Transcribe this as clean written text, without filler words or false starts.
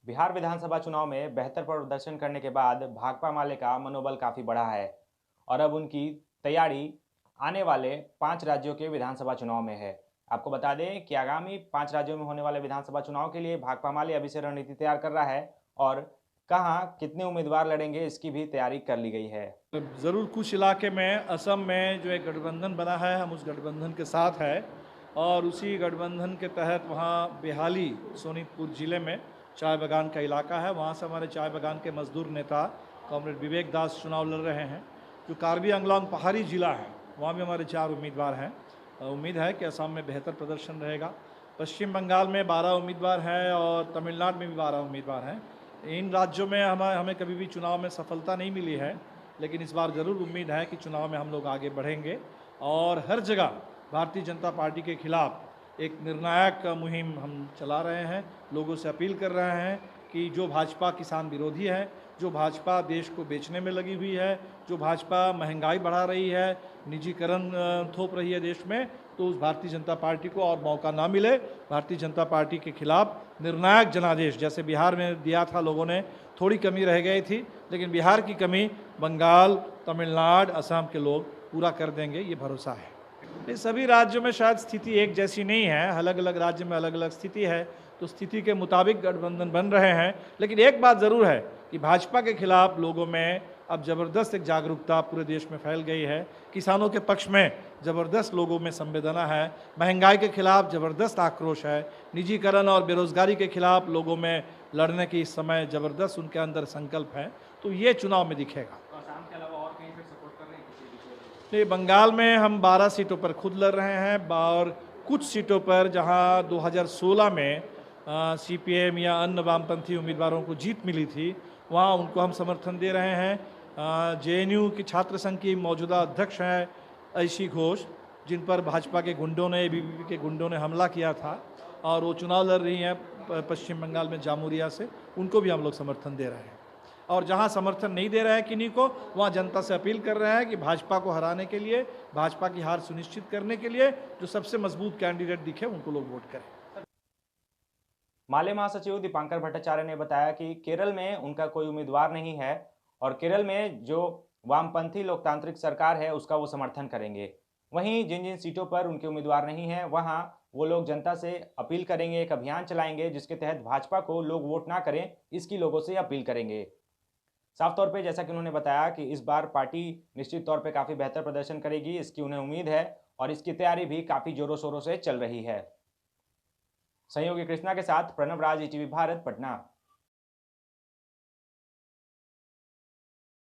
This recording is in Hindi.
बिहार विधानसभा चुनाव में बेहतर प्रदर्शन करने के बाद भाकपा माले का मनोबल काफी बढ़ा है और अब उनकी तैयारी आने वाले 5 राज्यों के विधानसभा चुनाव में है। आपको बता दें कि आगामी 5 राज्यों में होने वाले विधानसभा चुनाव के लिए भाकपा माले अभी से रणनीति तैयार कर रहा है और कहाँ कितने उम्मीदवार लड़ेंगे इसकी भी तैयारी कर ली गई है। ज़रूर कुछ इलाके में असम में जो एक गठबंधन बना है, हम उस गठबंधन के साथ है और उसी गठबंधन के तहत वहाँ बेहाली सोनीतपुर ज़िले में चाय बागान का इलाका है। वहाँ से हमारे चाय बागान के मजदूर नेता कॉमरेड विवेक दास चुनाव लड़ रहे हैं। जो कार्बी आंगलॉन्ग पहाड़ी ज़िला है वहाँ भी हमारे 4 उम्मीदवार हैं। उम्मीद है कि असम में बेहतर प्रदर्शन रहेगा। पश्चिम बंगाल में 12 उम्मीदवार हैं और तमिलनाडु में भी 12 उम्मीदवार हैं। इन राज्यों में हमें कभी भी चुनाव में सफलता नहीं मिली है, लेकिन इस बार ज़रूर उम्मीद है कि चुनाव में हम लोग आगे बढ़ेंगे और हर जगह भारतीय जनता पार्टी के खिलाफ एक निर्णायक मुहिम हम चला रहे हैं। लोगों से अपील कर रहे हैं कि जो भाजपा किसान विरोधी है, जो भाजपा देश को बेचने में लगी हुई है, जो भाजपा महंगाई बढ़ा रही है, निजीकरण थोप रही है देश में, तो उस भारतीय जनता पार्टी को और मौका ना मिले। भारतीय जनता पार्टी के खिलाफ निर्णायक जनादेश जैसे बिहार में दिया था लोगों ने, थोड़ी कमी रह गई थी, लेकिन बिहार की कमी बंगाल, तमिलनाडु, असम के लोग पूरा कर देंगे, ये भरोसा है। ये सभी राज्यों में शायद स्थिति एक जैसी नहीं है, अलग अलग राज्य में अलग अलग स्थिति है, तो स्थिति के मुताबिक गठबंधन बन रहे हैं। लेकिन एक बात ज़रूर है कि भाजपा के खिलाफ लोगों में अब ज़बरदस्त एक जागरूकता पूरे देश में फैल गई है। किसानों के पक्ष में ज़बरदस्त लोगों में संवेदना है, महंगाई के खिलाफ ज़बरदस्त आक्रोश है, निजीकरण और बेरोजगारी के खिलाफ लोगों में लड़ने की इस समय ज़बरदस्त उनके अंदर संकल्प है, तो ये चुनाव में दिखेगा। आसाम के अलावा और कहीं पे सपोर्ट कर रहे हैं किसी भी को? नहीं, बंगाल में हम 12 सीटों पर खुद लड़ रहे हैं और कुछ सीटों पर जहां 2016 में सीपीएम या अन्य वामपंथी उम्मीदवारों को जीत मिली थी, वहां उनको हम समर्थन दे रहे हैं। जेएनयू की छात्र संघ की मौजूदा अध्यक्ष हैं ऐशी घोष, जिन पर भाजपा के गुंडों ने, एबीवीपी के गुंडों ने हमला किया था और वो चुनाव लड़ रही हैं पश्चिम बंगाल में जामुरिया से, उनको भी हम लोग समर्थन दे रहे हैं। और जहां समर्थन नहीं दे रहे हैं किन्हीं को, वहां जनता से अपील कर रहे हैं कि भाजपा को हराने के लिए, भाजपा की हार सुनिश्चित करने के लिए जो सबसे मजबूत कैंडिडेट दिखे उनको लोग वोट करें। माले महासचिव दीपांकर भट्टाचार्य ने बताया कि केरल में उनका कोई उम्मीदवार नहीं है और केरल में जो वामपंथी लोकतांत्रिक सरकार है उसका वो समर्थन करेंगे। वहीं जिन जिन सीटों पर उनके उम्मीदवार नहीं हैं वहां वो लोग जनता से अपील करेंगे, एक अभियान चलाएंगे जिसके तहत भाजपा को लोग वोट ना करें, इसकी लोगों से अपील करेंगे। साफ तौर पे जैसा कि उन्होंने बताया कि इस बार पार्टी निश्चित तौर पे काफ़ी बेहतर प्रदर्शन करेगी, इसकी उन्हें उम्मीद है और इसकी तैयारी भी काफ़ी जोरों शोरों से चल रही है। सहयोगी कृष्णा के साथ प्रणव राज, ईटीवी भारत, पटना।